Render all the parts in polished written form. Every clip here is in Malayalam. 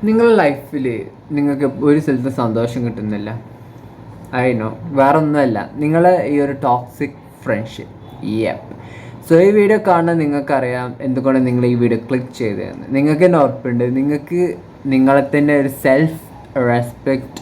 നിങ്ങളുടെ ലൈഫിൽ നിങ്ങൾക്ക് ഒരു സ്ഥലത്ത് സന്തോഷം കിട്ടുന്നില്ല. നോ വേറെ ഒന്നുമല്ല, നിങ്ങൾ ഈ ഒരു ടോക്സിക് ഫ്രണ്ട്ഷിപ്പ്. യെപ്പ്. സോ ഈ വീഡിയോ കാണാൻ നിങ്ങൾക്കറിയാം എന്തുകൊണ്ട് നിങ്ങൾ ഈ വീഡിയോ ക്ലിക്ക് ചെയ്തതെന്ന്. നിങ്ങൾക്ക് തന്നെ ഉറപ്പുണ്ട്, നിങ്ങൾക്ക് നിങ്ങളെ തന്നെ ഒരു സെൽഫ് റെസ്പെക്റ്റ്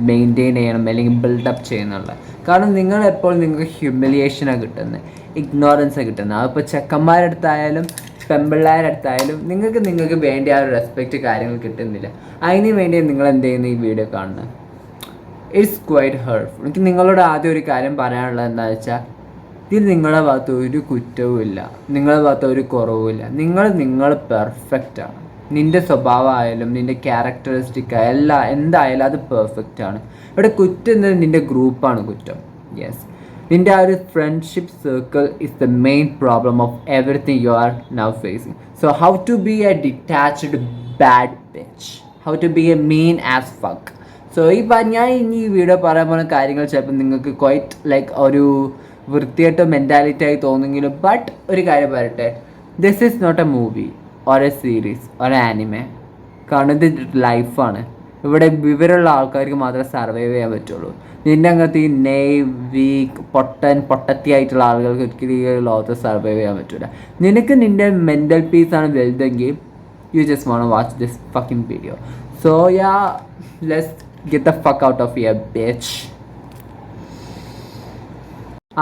മെയിൻറ്റെയിൻ ചെയ്യണം അല്ലെങ്കിൽ ബിൽഡപ്പ് ചെയ്യുന്നുള്ള. കാരണം നിങ്ങളെപ്പോൾ നിങ്ങൾക്ക് ഹ്യൂമിലിയേഷനാണ് കിട്ടുന്നത്, ഇഗ്നോറൻസാണ് കിട്ടുന്നത്. അതിപ്പോൾ ചെക്കന്മാരുടെ അടുത്തായാലും പെമ്പിള്ളേരുടെ അടുത്തായാലും നിങ്ങൾക്ക് വേണ്ടി ആ ഒരു റെസ്പെക്റ്റ് കാര്യങ്ങൾ കിട്ടുന്നില്ല. അതിന് വേണ്ടി നിങ്ങൾ എന്ത് ചെയ്യുന്നു ഈ വീഡിയോ കാണുന്നത്. It's quite hurtful. എനിക്ക് നിങ്ങളോട് ആദ്യം ഒരു കാര്യം പറയാനുള്ളത് എന്താണെന്ന് വെച്ചാൽ, ഇതിൽ നിങ്ങളുടെ ഭാഗത്ത് ഒരു കുറ്റവുമില്ല, നിങ്ങളുടെ ഭാഗത്ത് ഒരു കുറവുമില്ല. നിങ്ങൾ പെർഫെക്റ്റാണ്. നിൻ്റെ സ്വഭാവമായാലും നിൻ്റെ ക്യാരക്ടറിസ്റ്റിക് എന്തായാലും അത് പെർഫെക്റ്റാണ്. ഇവിടെ കുറ്റം എന്നത് നിൻ്റെ ഗ്രൂപ്പാണ് കുറ്റം. യെസ്, നിൻ്റെ ആ ഒരു friendship circle is the main problem of everything you are now facing. So how to be a detached bad bitch, how to be a mean as fuck. So ഞാൻ ഇനി ഈ വീഡിയോ പറയാൻ പോകുന്ന കാര്യങ്ങൾ ചിലപ്പോൾ നിങ്ങൾക്ക് ക്വൈറ്റ് ലൈക്ക് ഒരു വൃത്തിയായിട്ട് മെൻറ്റാലിറ്റി ആയി തോന്നുമെങ്കിലും, ബട്ട് ഒരു കാര്യം പറയട്ടെ, this is not a movie or a series or a anime. കാരണം ഇത് ലൈഫാണ്. ഇവിടെ വിവരമുള്ള ആൾക്കാർക്ക് മാത്രമേ സർവൈവ് ചെയ്യാൻ പറ്റുള്ളൂ. നിൻ്റെ അങ്ങനത്തെ ഈ വീക്ക് പൊട്ടത്തിയായിട്ടുള്ള ആളുകൾക്ക് ഒരിക്കലും ഈ ലോകത്ത് സർവൈവ് ചെയ്യാൻ പറ്റില്ല. നിനക്ക് നിൻ്റെ മെൻ്റൽ പീസാണ് വലുതെങ്കിൽ you just want watch this fucking video. So let's get the fuck out of your bitch.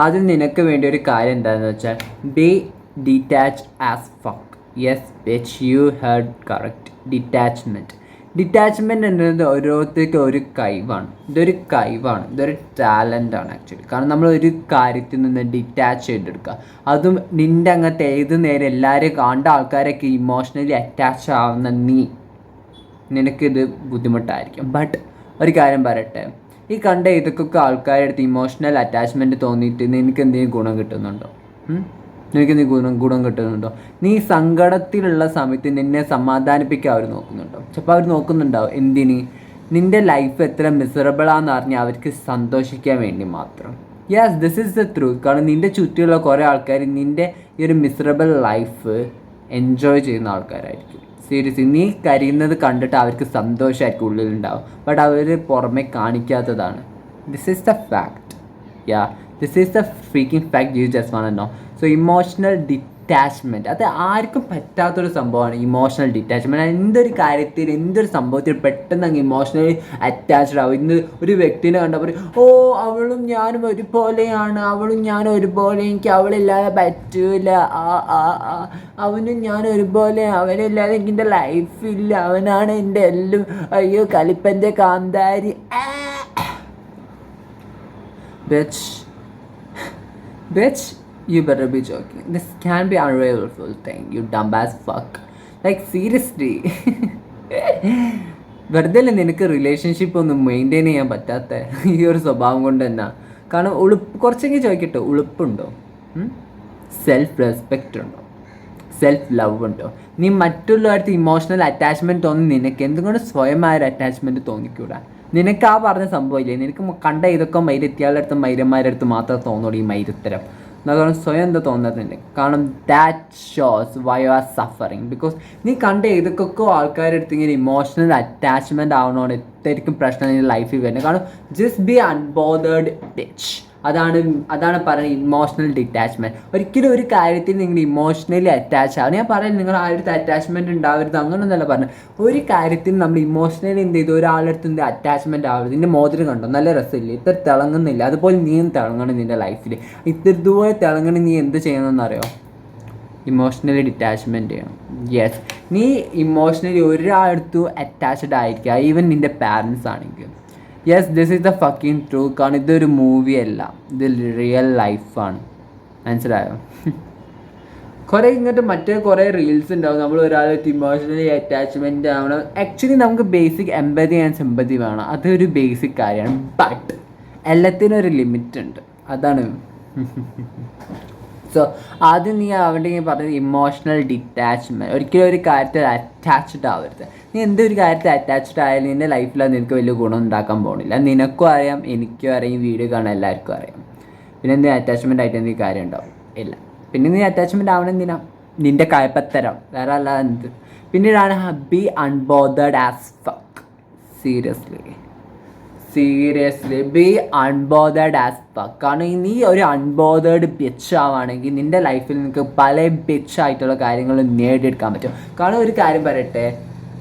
ആദ്യം നിനക്ക് വേണ്ടി ഒരു കാര്യം എന്താണെന്ന് വെച്ചാൽ, be detach as fuck. Yes bitch, you heard correct. Detachment എന്നത് ഓരോരുത്തർക്കും ഒരു കഴിവാണ്. ഇതൊരു ടാലൻ്റാണ് ആക്ച്വലി. കാരണം നമ്മൾ ഒരു കാര്യത്തിൽ നിന്ന് ഡിറ്റാച്ച് ചെയ്തെടുക്കുക, അതും നിൻ്റെ അങ്ങനത്തെ ഏത് നേരം എല്ലാവരെയും കണ്ട ആൾക്കാരൊക്കെ ഇമോഷണലി അറ്റാച്ച് ആവുന്ന നിനക്കിത് ബുദ്ധിമുട്ടായിരിക്കും. ബട്ട് ഒരു കാര്യം പറയട്ടെ, ഈ കണ്ട ഇതൊക്കെ ആൾക്കാരുടെ അടുത്ത് ഇമോഷണൽ അറ്റാച്ച്മെൻറ്റ് തോന്നിയിട്ട് നിനക്ക് എന്തെങ്കിലും ഗുണം കിട്ടുന്നുണ്ടോ? നിനക്ക് നീ ഗുണം കിട്ടുന്നുണ്ടോ? നീ സങ്കടത്തിലുള്ള സമയത്ത് നിന്നെ സമാധാനിപ്പിക്കാൻ അവർ നോക്കുന്നുണ്ടോ? ചിലപ്പോൾ അവർ നോക്കുന്നുണ്ടാവും എന്തിന്, നിൻ്റെ ലൈഫ് എത്ര മിസറബിളാണെന്ന് അറിഞ്ഞാൽ അവർക്ക് സന്തോഷിക്കാൻ വേണ്ടി മാത്രം. Yes, this is the truth. കാരണം നിൻ്റെ ചുറ്റിലുള്ള കുറേ ആൾക്കാർ നിൻ്റെ ഈ ഒരു മിസറബിൾ ലൈഫ് എൻജോയ് ചെയ്യുന്ന ആൾക്കാരായിരിക്കും. സീരിയസ്ലി, നീ കരയുന്നത് കണ്ടിട്ട് അവർക്ക് സന്തോഷമായിരിക്കും ഉള്ളിലുണ്ടാവും, ബട്ട് അവർ പുറമെ കാണിക്കാത്തതാണ്. This is the fact. This is the freaking fact you just want to know. So emotional detachment അത് ആർക്കും പറ്റാത്തൊരു സംഭവമാണ്. ഇമോഷണൽ ഡിറ്റാച്ച്മെൻറ്റ് എന്തൊരു കാര്യത്തിൽ എന്തൊരു സംഭവത്തിൽ പെട്ടെന്ന് അങ്ങ് ഇമോഷണലി അറ്റാച്ച്ഡ് ആവും. ഇന്ന് ഒരു വ്യക്തിനെ കണ്ടപ്പോൾ അവളും ഞാനും ഒരുപോലെയാണ്, എനിക്ക് അവളില്ലാതെ പറ്റൂല, അവനും ഞാനും ഒരുപോലെ, അവനില്ലാതെ എൻ്റെ ലൈഫില്ല, അവനാണ് എൻ്റെ എല്ലാം, അയ്യോ കലിപ്പൻ്റെ കാന്താരി. Bitch, you better be joking. This can be unreal thing, you dumb as fuck. Like seriously. വെറുതെ അല്ലേ നിനക്ക് റിലേഷൻഷിപ്പ് ഒന്നും മെയിൻറ്റെയിൻ ചെയ്യാൻ പറ്റാത്ത ഈ ഒരു സ്വഭാവം കൊണ്ട് തന്നെ. കാരണം കുറച്ചെങ്കിലും ചോദിക്കട്ടോ, ഉളുപ്പുണ്ടോ? സെൽഫ് റെസ്പെക്റ്റ് ഉണ്ടോ? സെൽഫ് ലവ് ഉണ്ടോ? നീ മറ്റുള്ളവർക്ക് ഇമോഷണൽ അറ്റാച്ച്മെൻറ്റ് തോന്നി നിനക്ക് എന്തുകൊണ്ട് സ്വയമായ ഒരു അറ്റാച്ച്മെൻറ്റ് തോന്നിക്കൂടാ? നിനക്ക് ആ പറഞ്ഞ സംഭവമില്ലേ, നിനക്ക് കണ്ട ഇതൊക്കെ മൈരെത്തിയാളുടെ അടുത്ത് മൈരന്മാരുടെ അടുത്ത് മാത്രമേ തോന്നുള്ളൂ ഈ മൈരത്തരം. കാരണം സ്വയം എന്താ തോന്നുന്നത്? കാരണം that shows why you are suffering. Because നീ കണ്ട ഏതൊക്കെ ആൾക്കാരുടെ അടുത്ത് ഇങ്ങനെ ഇമോഷണൽ അറ്റാച്ച്മെൻറ്റ് ആവണോണ്ട് എത്തായിരിക്കും പ്രശ്നം നിൻ്റെ ലൈഫിൽ വരുന്നത്. കാരണം ജസ്റ്റ് ബി അൺബോതേർഡ് ബിച്ച്. അതാണ് പറയുന്നത് ഇമോഷണൽ ഡിറ്റാച്ച്മെൻറ്റ്. ഒരിക്കലും ഒരു കാര്യത്തിൽ നിങ്ങൾ ഇമോഷണലി അറ്റാച്ച് ആവും. ഞാൻ പറയുന്നത് നിങ്ങൾ ആരുടെ അറ്റാച്ച്മെൻറ്റ് ഉണ്ടാവരുത് അങ്ങനെയൊന്നല്ല പറഞ്ഞത്. ഒരു കാര്യത്തിൽ നമ്മൾ ഇമോഷണലി എന്ത് ചെയ്തു ഒരാളുടെ അടുത്ത് എന്ത് അറ്റാച്ച്മെൻറ്റ് ആവരുത്. നിൻ്റെ മോതിരം കണ്ടോ, നല്ല രസമില്ല, ഇത്ര തിളങ്ങുന്നില്ല, അതുപോലെ നീയും തിളങ്ങണം നിൻ്റെ ലൈഫിൽ. ഇതുപോലെ തിളങ്ങണം നീ എന്ത് ചെയ്യണമെന്നറിയോ? ഇമോഷണലി ഡിറ്റാച്ച്മെൻറ്റ് ചെയ്യണം. യെസ്, നീ ഇമോഷണലി ഒരാളടുത്തും അറ്റാച്ച്ഡ് ആയിരിക്കുക, ഈവൻ നിൻ്റെ പാരൻസ് ആണെങ്കിൽ. Yes, this is the fucking true. കാരണം ഇതൊരു മൂവിയല്ല, ഇത് റിയൽ ലൈഫാണ്. മനസ്സിലായോ? കുറേ റീൽസ് ഉണ്ടാവും, നമ്മൾ ഒരാളായിട്ട് ഇമോഷണലി അറ്റാച്ച്മെൻറ്റ് ആവണം. ആക്ച്വലി നമുക്ക് ബേസിക് എമ്പതി ആൻഡ് സിമ്പതി വേണം, അതൊരു ബേസിക് കാര്യമാണ്. ബട്ട് എല്ലാത്തിനും ഒരു ലിമിറ്റ് ഉണ്ട്, അതാണ്. സോ ആദ്യം നീ അവിടെ പറഞ്ഞത് ഇമോഷണൽ ഡിറ്റാച്ച്മെൻറ്റ്. ഒരിക്കലും ഒരു കാര്യത്തിൽ അറ്റാച്ച്ഡ് ആവരുത്. നീ എന്തൊരു കാര്യത്തിൽ അറ്റാച്ച്ഡ് ആയാലും നിൻ്റെ ലൈഫിൽ അത് നിനക്ക് വലിയ ഗുണം ഉണ്ടാക്കാൻ പോകുന്നില്ല. നിനക്കും അറിയാം, എനിക്കും അറിയാം, ഈ വീഡിയോ കാണാൻ എല്ലാവർക്കും അറിയാം. പിന്നെ എന്തെങ്കിലും അറ്റാച്ച്മെൻ്റ് ആയിട്ട് എന്തെങ്കിലും കാര്യം ഉണ്ടാവും? ഇല്ല. പിന്നെ നീ അറ്റാച്ച്മെൻ്റ് ആവണം എന്തിനാ? നിൻ്റെ കയപ്പത്തരം വേറെ അല്ല എന്ത്. പിന്നീടാണ് be unbothered as fuck. Seriously be unbothered as fuck. കാരണം നീ ഒരു അൺബോതേർഡ് ബിച്ച് ആവുകയാണെങ്കിൽ നിൻ്റെ ലൈഫിൽ നിനക്ക് പല ബിച്ചായിട്ടുള്ള കാര്യങ്ങൾ നേടിയെടുക്കാൻ പറ്റും. കാരണം ഒരു കാര്യം പറയട്ടെ,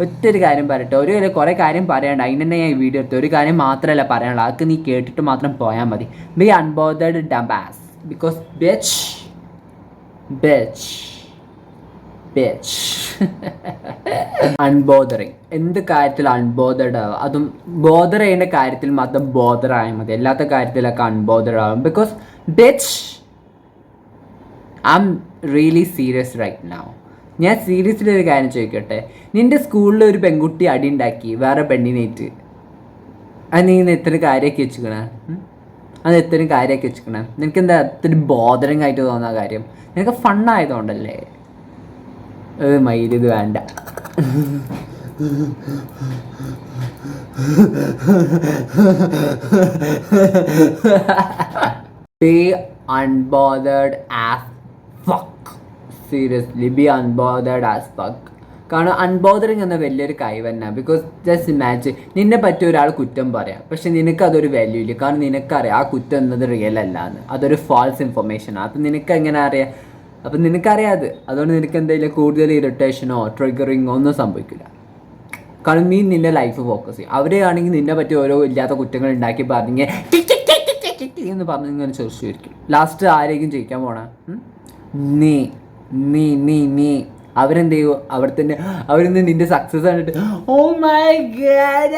ഒറ്റൊരു കാര്യം പറയട്ടെ, കുറേ കാര്യം പറയണ്ട, അതിന് തന്നെ ഞാൻ ഈ വീഡിയോ എടുത്തു. ഒരു കാര്യം മാത്രമല്ല പറയാനുള്ളൂ, അതൊക്കെ നീ കേട്ടിട്ട് മാത്രം പോയാൽ മതി. Be unbothered dumb ass because bitch unbothering. എന്ത് കാര്യത്തിൽ അൺബോദർഡ് ആവുക, അതും ബോദർ ചെയ്യേണ്ട കാര്യത്തിൽ മാത്രം ബോദർ ആയാൽ മതി, അല്ലാത്ത കാര്യത്തിലൊക്കെ അൺബോദർഡ് ആവും. Because bitch I am really serious right now. ഞാൻ സീരിയസ്ലി ഒരു കാര്യം ചോദിക്കട്ടെ, നിൻ്റെ സ്കൂളിൽ ഒരു പെൺകുട്ടി അടി ഉണ്ടാക്കി വേറെ പെണ്ണിനേറ്റ്, അത് നീ എത്ര കാര്യമൊക്കെ വെച്ചിക്കണേ? നിനക്ക് എന്താ അത്ര ബോദറിങ് ആയിട്ട് തോന്നുന്ന കാര്യം? നിനക്ക് ഫണ്ണായതുകൊണ്ടല്ലേ? മയിലിത് വേണ്ട. Be unbothered as fuck. Seriously, be unbothered as fuck. കാരണം അൺബോദറിങ് എന്ന വലിയൊരു കഴിവ് തന്നെ. ബിക്കോസ് ജസ്റ്റ് ഇമാജിൻ, നിന്നെ പറ്റി ഒരാൾ കുറ്റം പറയാം, പക്ഷെ നിനക്കതൊരു വാല്യൂ ഇല്ല. കാരണം നിനക്കറിയാം ആ കുറ്റം എന്നത് റിയൽ അല്ല എന്ന്, അതൊരു ഫാൾസ് ഇൻഫർമേഷനാണ്. അപ്പം നിനക്ക് എങ്ങനെ അറിയാം? അപ്പം നിനക്കറിയാതെ, അതുകൊണ്ട് നിനക്ക് എന്തെങ്കിലും കൂടുതൽ ഇറിറ്റേഷനോ ട്രിഗറിങ്ങോ ഒന്നും സംഭവിക്കില്ല. കാരണം നീ നിൻ്റെ ലൈഫ് ഫോക്കസ് ചെയ്യും. അവരെയാണെങ്കിൽ നിന്നെ പറ്റി ഓരോ ഇല്ലാത്ത കുറ്റങ്ങൾ ഉണ്ടാക്കി പറഞ്ഞ് എന്ന് പറഞ്ഞ് ഇങ്ങനെ ചോദിച്ചിരിക്കും. ലാസ്റ്റ് ആരെങ്കിലും ജയിക്കാൻ പോണ? നീ നീ നീ നീ അവരെന്ത് ചെയ്യും? അവിടെ തന്നെ അവരിന്ന് നിൻ്റെ സക്സസ് കണ്ടിട്ട് oh my god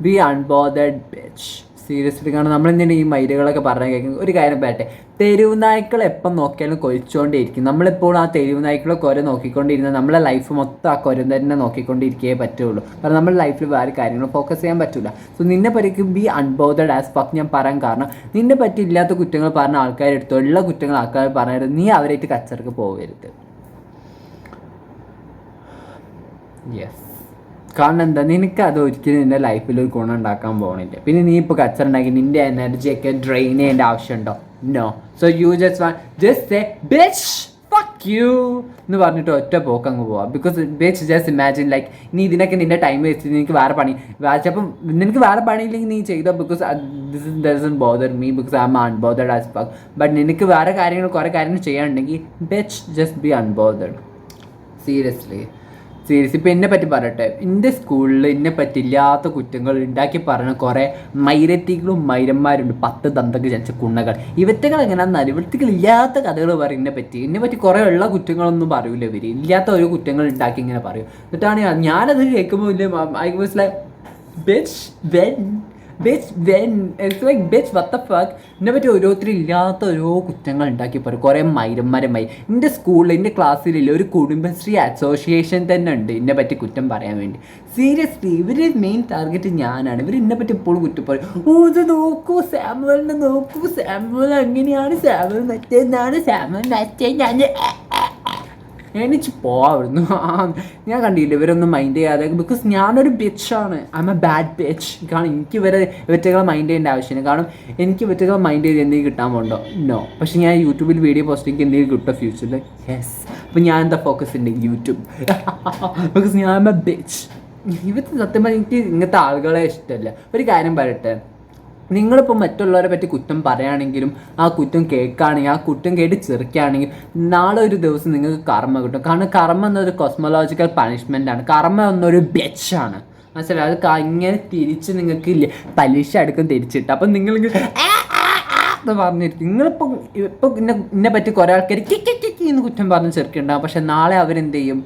be unbothered bitch. Seriously. കാരണം നമ്മളെന്തിനാണ് ഈ മൈലുകളൊക്കെ പറഞ്ഞാൽ കേൾക്കുന്നത്? ഒരു കാര്യം പറയട്ടെ, തെരുവ് നായ്ക്കൾ എപ്പം നോക്കിയാലും കൊലിച്ചുകൊണ്ടേയിരിക്കും. നമ്മളിപ്പോൾ ആ തെരുവ് നായ്ക്കളെ കുര നോക്കിക്കൊണ്ടിരുന്നാൽ നമ്മളെ ലൈഫ് മൊത്തം ആ കുര തന്നെ നോക്കിക്കൊണ്ടിരിക്കേ പറ്റുള്ളൂ. കാരണം നമ്മുടെ ലൈഫിൽ വേറെ കാര്യങ്ങൾ ഫോക്കസ് ചെയ്യാൻ പറ്റില്ല. സോ നിന്നെ പറ്റിക്കും ബി അൺബോതേർഡ് ആസ് ഫക്ക് ഞാൻ പറയാൻ കാരണം, നിന്നെ പറ്റി ഇല്ലാത്ത കുറ്റങ്ങൾ പറഞ്ഞ ആൾക്കാരെടുത്തോ, ഉള്ള കുറ്റങ്ങൾ ആൾക്കാർ പറഞ്ഞിട്ട് നീ അവരായിട്ട് കച്ചറക്ക് പോകരുത്. യെസ്. കാരണം എന്താ, നിനക്ക് അത് ഒരിക്കലും നിൻ്റെ ലൈഫിൽ ഒരു ഗുണം ഉണ്ടാക്കാൻ പോകണില്ല. പിന്നെ നീ ഇപ്പോൾ കച്ചറ ഉണ്ടാക്കി നിൻ്റെ എനർജിയൊക്കെ ഡ്രെയിൻ ചെയ്യേണ്ട ആവശ്യമുണ്ടോ? No. So you just say bitch fuck you എന്ന് പറഞ്ഞിട്ട് ഒറ്റ പോക്ക് അങ്ങ് പോവാം. Because bitch just imagine like നീ ഇതിനൊക്കെ നിൻ്റെ ടൈം വെച്ച് നിനക്ക് വേറെ പണി ചിലപ്പം നിനക്ക് വേറെ പണിയില്ലെങ്കിൽ നീ ചെയ്തോ. Because this doesn't bother me because I am unbothered as fuck. But നിനക്ക് വേറെ കാര്യങ്ങൾ കുറേ കാര്യങ്ങൾ ചെയ്യാനുണ്ടെങ്കിൽ bitch just be unbothered. Seriously. ഇപ്പം എന്നെ പറ്റി പറയട്ടെ, എൻ്റെ സ്കൂളിൽ എന്നെ പറ്റി ഇല്ലാത്ത കുറ്റങ്ങൾ ഉണ്ടാക്കി പറഞ്ഞ കുറേ മൈരത്തികളും മൈരന്മാരുണ്ട്. 10 ദന്തക്ക് ജനിച്ച കുണ്ണകൾ. ഇവറ്റകൾ എങ്ങനെയാണെന്നാൽ ഇവറ്റകൾ ഇല്ലാത്ത കഥകൾ പറയും എന്നെ പറ്റി കുറേ ഉള്ള കുറ്റങ്ങളൊന്നും പറയൂല. ഇവർ ഇല്ലാത്ത ഓരോ കുറ്റങ്ങൾ ഉണ്ടാക്കി ഇങ്ങനെ പറയും. എന്നിട്ടാണ് ഞാനത് കേൾക്കുമ്പോൾ I was like bitch it's like bitch what the fuck. എന്നെ പറ്റി ഓരോരുത്തരും ഇല്ലാത്ത ഓരോ കുറ്റങ്ങൾ ഉണ്ടാക്കി പറയും. കുറേ മൈരന്മാരുമായി എൻ്റെ സ്കൂളിൽ എൻ്റെ ക്ലാസ്സിലില്ല ഒരു കുടുംബശ്രീ അസോസിയേഷൻ തന്നെ ഉണ്ട് എന്നെ പറ്റി കുറ്റം പറയാൻ വേണ്ടി. സീരിയസ്ലി ഇവര് മെയിൻ ടാർഗറ്റ് ഞാനാണ്. ഇവർ എന്നെ പറ്റി എപ്പോഴും കുറ്റം പറയും. ഓ ഇത് നോക്കൂ സാമുവലിനെ നോക്കൂ, സാമുവൽ അങ്ങനെയാണ്, സാമുവൽ മറ്റേന്നാണ്, സാമുവൽ മറ്റേ എണിച്ച് പോവായിരുന്നു. ഞാൻ കണ്ടില്ല ഇവരൊന്നും മൈൻഡ് ചെയ്യാതെ. ബിക്കോസ് ഞാനൊരു ബിച്ചാണ്, I am a bad bitch. കാരണം എനിക്ക് ഇവറ്റകളെ മൈൻഡ് ചെയ്യേണ്ട ആവശ്യമില്ല. കാരണം എനിക്ക് ഇവറ്റകളെ മൈൻഡ് ചെയ്ത് എന്തെങ്കിലും കിട്ടാൻ പോകണ്ടോ? നോ. പക്ഷെ ഞാൻ യൂട്യൂബിൽ വീഡിയോ പോസ്റ്റ് എനിക്ക് എന്തെങ്കിലും കിട്ടുമോ ഫ്യൂച്ചറിൽ? യെസ്. അപ്പം ഞാൻ എന്താ ഫോക്കസ് ഉണ്ട്? യൂട്യൂബ്. ബിക്കോസ് ഞാൻ എം എ ബിച്ച്. ഇവർക്ക് സത്യം പറഞ്ഞാൽ എനിക്ക് ഇങ്ങനത്തെ ആളുകളെ ഇഷ്ടമല്ല. ഒരു കാര്യം പറയട്ടെ, നിങ്ങളിപ്പോൾ മറ്റുള്ളവരെ പറ്റി കുറ്റം പറയുകയാണെങ്കിലും ആ കുറ്റം കേൾക്കുകയാണെങ്കിൽ ആ കുറ്റം കേട്ട് ചെറുക്കുകയാണെങ്കിൽ നാളെ ഒരു ദിവസം നിങ്ങൾക്ക് കർമ്മ കിട്ടും. കാരണം കർമ്മ എന്നൊരു കോസ്മോളജിക്കൽ പണിഷ്മെൻ്റാണ്. കർമ്മ എന്നൊരു ബെച്ചാണ്. മനസ്സിലായി? അത് ഇങ്ങനെ തിരിച്ച് നിങ്ങൾക്ക് ഇല്ല പലിശ അടുക്കും തിരിച്ചിട്ട്. അപ്പം നിങ്ങളിങ്ങനെ എന്ന് പറഞ്ഞിരിക്കും. നിങ്ങളിപ്പോൾ എന്നെ പറ്റി കുറേ ആൾക്കാർ എന്ന് കുറ്റം പറഞ്ഞ് ചെറുക്കുണ്ടാകും. പക്ഷെ നാളെ അവരെന്ത് ചെയ്യും?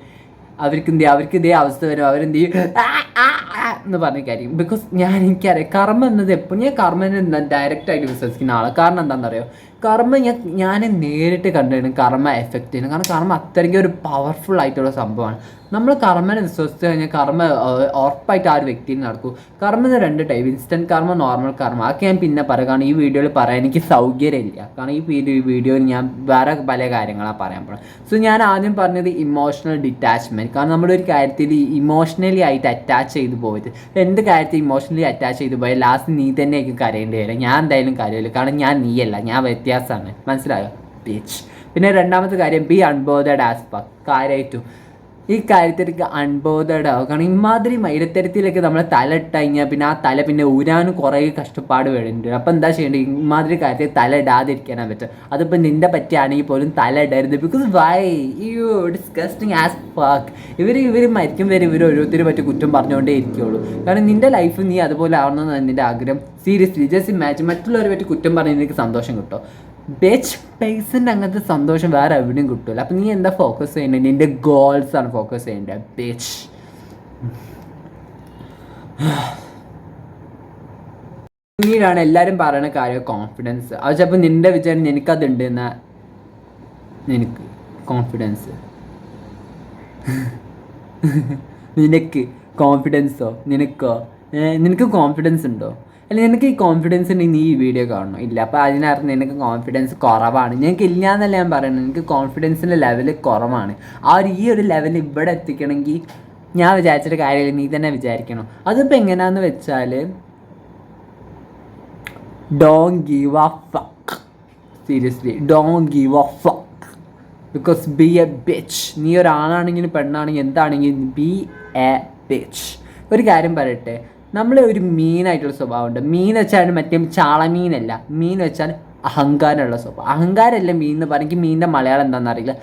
അവർക്ക് ഇതേ അവസ്ഥ വരും. അവരെന്ത് ചെയ്യും? എന്ന് പറഞ്ഞിരിക്കും. ബിക്കോസ് എനിക്കറിയാം കർമ്മ എന്നത് എപ്പോൾ ഞാൻ കർമ്മനെ ഡയറക്റ്റായിട്ട് വിശ്വസിക്കുന്ന ആളാണ്. കാരണം എന്താണെന്നറിയോ? കർമ്മ ഞാൻ നേരിട്ട് കണ്ടിരുന്നു കർമ്മ എഫക്റ്റ് ചെയ്യുന്നത്. കാരണം കർമ്മ അത്രയ്ക്കും ഒരു പവർഫുൾ ആയിട്ടുള്ള സംഭവമാണ്. നമ്മൾ കർമ്മനെ വിശ്വസിച്ച് കഴിഞ്ഞാൽ കർമ്മ ഉറപ്പായിട്ട് ആ ഒരു വ്യക്തിയിൽ നടക്കും. കർമ്മ 2 ടൈപ്പ്, ഇൻസ്റ്റൻറ്റ് കർമ്മ, നോർമൽ കർമ്മ. അതൊക്കെ ഞാൻ പിന്നെ പറയാം. കാരണം ഈ വീഡിയോയിൽ പറയാൻ എനിക്ക് സൗകര്യമില്ല. കാരണം ഈ വീഡിയോയിൽ ഞാൻ വേറെ പല കാര്യങ്ങളാണ് പറയാൻ പോകുന്നത്. സോ ഞാൻ ആദ്യം പറഞ്ഞത് ഇമോഷണൽ ഡിറ്റാച്ച്മെൻറ്റ്. കാരണം നമ്മളൊരു കാര്യത്തിൽ ഇമോഷണലി ആയിട്ട് അറ്റാച്ച് ചെയ്ത് പോയത്. എന്ത് കാര്യത്തിൽ ഇമോഷണലി അറ്റാച്ച് ചെയ്ത് പോയാൽ ലാസ്റ്റ് നീ തന്നെ ആയിരിക്കും കരയേണ്ടി വരിക. ഞാൻ എന്തായാലും കരയില്ല. കാരണം ഞാൻ നീയല്ല, ഞാൻ വ്യത്യാസമാണ്. മനസ്സിലായോ? ബിച്ച്. പിന്നെ രണ്ടാമത്തെ കാര്യം ബി അൺബോധഡ് ആസ് ഫക്ക്. കാര്യമായിട്ടും ഈ കാര്യത്തിലേക്ക് അൺബോധഡ് ആവും. കാരണം ഇമാതിരി മൈരത്തരത്തിലേക്ക് നമ്മൾ തല ഇട്ട് കഴിഞ്ഞാൽ പിന്നെ ആ തല പിന്നെ ഊരാനും കുറേ കഷ്ടപ്പാട് വേണ്ടിയിട്ട്. അപ്പം എന്താ ചെയ്യേണ്ടത്? ഇമാതിരി കാര്യത്തിൽ തല ഇടാതിരിക്കാനാണ് പറ്റും. അതിപ്പോൾ നിൻ്റെ പറ്റിയാണെങ്കിൽ പോലും തല ഇടരുത്. Because why you disgusting as fuck. ഇവർ മരിക്കും വരെ ഇവർ ഓരോരുത്തരെ പറ്റി കുറ്റം പറഞ്ഞുകൊണ്ടേ ഇരിക്കുകയുള്ളൂ. കാരണം നിൻ്റെ ലൈഫ് നീ അതുപോലെ ആവണമെന്നാണ് നിൻ്റെ ആഗ്രഹം. സീരിയസ്ലി ജസ്റ്റ് ഇമാജിൻ മറ്റുള്ളവരെ പറ്റി കുറ്റം പറഞ്ഞ് നിനക്ക് സന്തോഷം കിട്ടും. ബെച്ച് പേഴ്സൻ്റെ അങ്ങനത്തെ സന്തോഷം വേറെ എവിടെയും കിട്ടില്ല. അപ്പം നീ എന്താ ഫോക്കസ് ചെയ്യേണ്ടത്? നിൻ്റെ ഗോൾസാണ് ഫോക്കസ് ചെയ്യേണ്ടത്. ബെച്ച് പിന്നീടാണ് എല്ലാവരും പറയുന്ന കാര്യം കോൺഫിഡൻസ്. അത് ചിലപ്പോൾ നിൻ്റെ വിചാരം നിനക്കതുണ്ട് എന്നാൽ നിനക്ക് കോൺഫിഡൻസ് നിനക്ക് കോൺഫിഡൻസോ നിനക്ക് കോൺഫിഡൻസ് ഉണ്ടോ? അല്ലെങ്കിൽ നിനക്ക് ഈ കോൺഫിഡൻസ് ഉണ്ടെങ്കിൽ നീ ഈ വീഡിയോ കാണണം. ഇല്ല, അപ്പോൾ അതിനർത്ഥം നിനക്ക് കോൺഫിഡൻസ് കുറവാണ്. ഞങ്ങൾക്ക് ഇല്ല എന്നല്ല ഞാൻ പറയുന്നത്, എനിക്ക് കോൺഫിഡൻസിൻ്റെ ലെവൽ കുറവാണ്. ഈ ഒരു ലെവൽ ഇവിടെ എത്തിക്കണമെങ്കിൽ ഞാൻ വിചാരിച്ചിട്ട് കാര്യമില്ല, നീ തന്നെ വിചാരിക്കണം. അതിപ്പോൾ എങ്ങനെയാണെന്ന് വെച്ചാൽ don't give A fuck. Seriously don't give A fuck. Because B A bitch. നീ ഒരാണാണെങ്കിലും പെണ്ണാണെങ്കിലും എന്താണെങ്കിലും ബി എ ബിച്ച്. ഒരു കാര്യം പറയട്ടെ, നമ്മൾ ഒരു മീനായിട്ടുള്ള സ്വഭാവമുണ്ട്. മീൻ വെച്ചാൽ മറ്റേ ചാളമീനല്ല, മീൻ വെച്ചാൽ അഹങ്കാരമുള്ള സ്വഭാവം. അഹങ്കാരമല്ല മീൻ എന്ന് പറഞ്ഞെങ്കിൽ മീനിൻ്റെ മലയാളം എന്താണെന്ന് അറിയില്ല.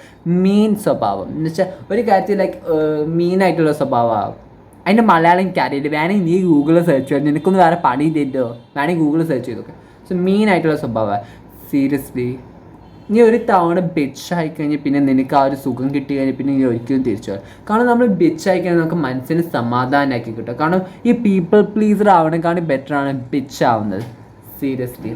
മീൻ സ്വഭാവം എന്ന് വെച്ചാൽ ഒരു കാര്യത്തിൽ ലൈക്ക് മീനായിട്ടുള്ള സ്വഭാവമാകും. അതിൻ്റെ മലയാളം എനിക്കറിയില്ല. വേണമെങ്കിൽ നീ ഗൂഗിളിൽ സെർച്ച് ചെയ്തു, നിനക്കൊന്നും വേറെ പണി ഇല്ലല്ലോ, വേണമെങ്കിൽ ഗൂഗിളിൽ സെർച്ച് ചെയ്തൊക്കെ. സോ മീനായിട്ടുള്ള സ്വഭാവമാണ്. സീരിയസ്ലി നീ ഒരു തവണ ബിച്ചായി കഴിഞ്ഞാൽ പിന്നെ നിനക്ക് ആ ഒരു സുഖം കിട്ടി കഴിഞ്ഞാൽ പിന്നെ നീ ഒരിക്കലും തിരിച്ചു വരും. കാരണം നമ്മൾ ബിച്ചായി കഴിഞ്ഞാൽ നമുക്ക് മനസ്സിന് സമാധാനമാക്കി കിട്ടും. കാരണം ഈ പീപ്പിൾ പ്ലീസർ ആവണേക്കാളും ബെറ്ററാണ് ബിച്ച് ആവുന്നത്. സീരിയസ്ലി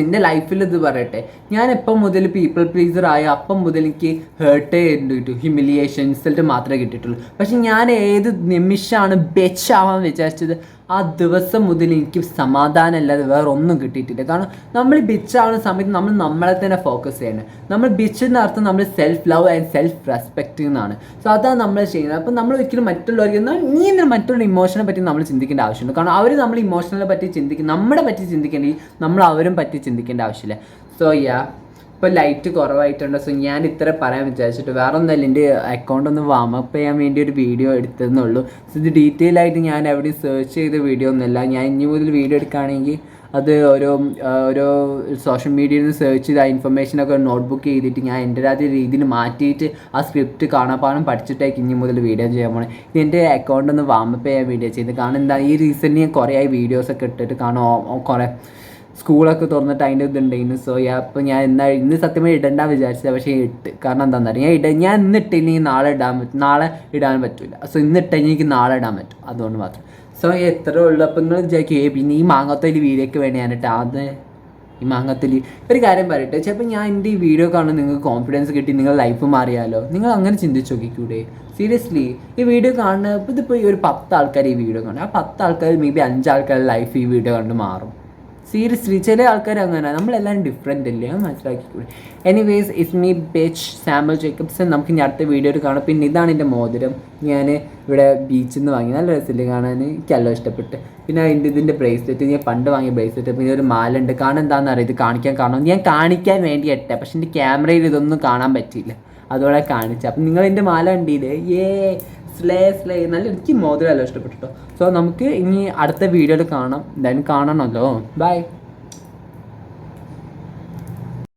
എൻ്റെ ലൈഫിൽ ഇത് പറയട്ടെ, ഞാൻ എപ്പം മുതൽ പീപ്പിൾ പ്ലീസർ ആയ അപ്പം മുതൽ എനിക്ക് ഹേർട്ടേ കിട്ടും, ഹ്യൂമിലിയേഷൻ, ഇൻസൾട്ട് മാത്രമേ കിട്ടിയിട്ടുള്ളൂ. പക്ഷെ ഞാൻ ഏത് നിമിഷമാണ് ബെച്ച് ആവാൻ വിചാരിച്ചത് ആ ദിവസം മുതൽ എനിക്ക് സമാധാനമല്ലാതെ വേറെ ഒന്നും കിട്ടിയിട്ടില്ല. കാരണം നമ്മൾ ബിച്ചാവുന്ന സമയത്ത് നമ്മൾ നമ്മളെ തന്നെ ഫോക്കസ് ചെയ്യണം. നമ്മൾ ബിച്ചെന്ന് അർത്ഥം നമ്മൾ self love and self respect എന്നാണ്. സോ അതാണ് നമ്മൾ ചെയ്യുന്നത്. അപ്പം നമ്മൾ ഒരിക്കലും മറ്റുള്ളവർക്ക് നീ എന്നാൽ മറ്റുള്ള ഇമോഷനെ പറ്റി നമ്മൾ ചിന്തിക്കേണ്ട ആവശ്യമുണ്ട്. കാരണം അവർ നമ്മൾ ഇമോഷണലെ പറ്റി നമ്മളെ പറ്റി ചിന്തിക്കേണ്ടെങ്കിൽ നമ്മൾ അവരും പറ്റി ചിന്തിക്കേണ്ട ആവശ്യമില്ല. സോ ഇപ്പോൾ ലൈറ്റ് കുറവായിട്ടുണ്ട്. സോ ഞാൻ ഇത്ര പറയാൻ വിചാരിച്ചിട്ട് വേറെ ഒന്നല്ല, എൻ്റെ അക്കൗണ്ട് ഒന്ന് വാമപ്പ് ചെയ്യാൻ വേണ്ടി ഒരു വീഡിയോ എടുത്തതെന്നുള്ളൂ. സോ ഇത് ഡീറ്റെയിൽ ആയിട്ട് ഞാൻ എവിടെയും സെർച്ച് ചെയ്ത വീഡിയോ ഒന്നുമല്ല. ഞാൻ ഇനി മുതൽ വീഡിയോ എടുക്കുകയാണെങ്കിൽ അത് ഓരോ സോഷ്യൽ മീഡിയയിൽ നിന്ന് സെർച്ച് ചെയ്ത് ആ ഇൻഫർമേഷനൊക്കെ നോട്ട്ബുക്ക് ചെയ്തിട്ട് ഞാൻ എൻ്റെ രീതിയിൽ മാറ്റിയിട്ട് ആ സ്ക്രിപ്റ്റ് കാണാപ്പാടും പഠിച്ചിട്ടേക്ക് ഇനി മുതൽ വീഡിയോ ചെയ്യാൻ പോകണം. ഇത് എൻ്റെ അക്കൗണ്ട് ഒന്ന് വാമപ്പ് ചെയ്യാൻ വീഡിയോ ചെയ്ത്. കാരണം എന്താ, ഈ റീസെൻ്റ് ഞാൻ കുറേ ആയി വീഡിയോസൊക്കെ ഇട്ടിട്ട് കാണും. കുറേ സ്കൂളൊക്കെ തുറന്നിട്ട് അതിൻ്റെ ഇതുണ്ടായിരുന്നു. സോ അപ്പോൾ ഞാൻ ഇന്ന് സത്യമായി ഇടണ്ട വിചാരിച്ചത്, പക്ഷേ ഇട്ട്. കാരണം എന്താണെന്ന് അറിയാം, ഞാൻ ഇന്ന് ഇട്ടില്ലെങ്കിൽ നാളെ ഇടാൻ പറ്റില്ല. സോ ഇന്ന് ഇട്ടെങ്കിൽ എനിക്ക് നാളെ ഇടാൻ പറ്റും, അതുകൊണ്ട് മാത്രം. സോ എത്ര ഉള്ളു. അപ്പോൾ നിങ്ങൾ വിചാരിക്കും പിന്നെ ഈ മാങ്ങാത്തൊലി വീഡിയോയ്ക്ക് വേണ്ടി ഞാനിട്ട് ഈ മാങ്ങാത്തൊലി. ഒരു കാര്യം പറയട്ടെ, ചിലപ്പോൾ ഞാൻ എൻ്റെ ഈ വീഡിയോ കാണുമ്പോൾ നിങ്ങൾക്ക് കോൺഫിഡൻസ് കിട്ടി, നിങ്ങളുടെ ലൈഫ് മാറിയാലോ. നിങ്ങൾ അങ്ങനെ ചിന്തിച്ച് നോക്കിക്കൂടെ? സീരിയസ്ലി ഈ വീഡിയോ കാണുന്ന ഇതിപ്പോൾ ഈ ഒരു 10 ആൾക്കാർ ഈ വീഡിയോ കാണും, ആ 10 ആൾക്കാർ മേ ബി 5 ആൾക്കാരുടെ ലൈഫ് ഈ വീഡിയോ കണ്ട് മാറും. സീരിയസ്ലി ചില ആൾക്കാർ അങ്ങനെ, നമ്മളെല്ലാവരും ഡിഫറെൻ്റ് അല്ലേ, അത് മനസ്സിലാക്കിക്കൂടെ? Anyways it's me bitch Samuel Jacobson. നമുക്ക് ഇനി അടുത്ത വീഡിയോയിൽ കാണാം. പിന്നെ ഇതാണ് എൻ്റെ മോതിരം, ഞാൻ ഇവിടെ ബീച്ചിൽ നിന്ന് വാങ്ങി. നല്ല രസമില്ല കാണാൻ, എനിക്കെല്ലാം ഇഷ്ടപ്പെട്ട്. പിന്നെ ഇതിൻ്റെ ബ്രേസ്ലെറ്റ് ഞാൻ പണ്ട് വാങ്ങിയ ബ്രേസ്ലെറ്റ്. പിന്നെ ഒരു മാല ഉണ്ട്. കാരണം എന്താണെന്ന് അറിയാം, ഇത് കാണണം ഞാൻ കാണിക്കാൻ വേണ്ടി ഇട്ടേ, പക്ഷെ എൻ്റെ ക്യാമറയിൽ ഇതൊന്നും കാണാൻ പറ്റിയില്ല, അതോടെ കാണിച്ചു. അപ്പം നിങ്ങൾ എൻ്റെ മാല കണ്ടില്ലേ? സ്ലേ നല്ല, എനിക്ക് മോതിരം എല്ലാം ഇഷ്ടപ്പെട്ടു. സോ നമുക്ക് ഇനി അടുത്ത വീഡിയോയിൽ കാണാം. എന്തായാലും കാണണമല്ലോ. ബൈ.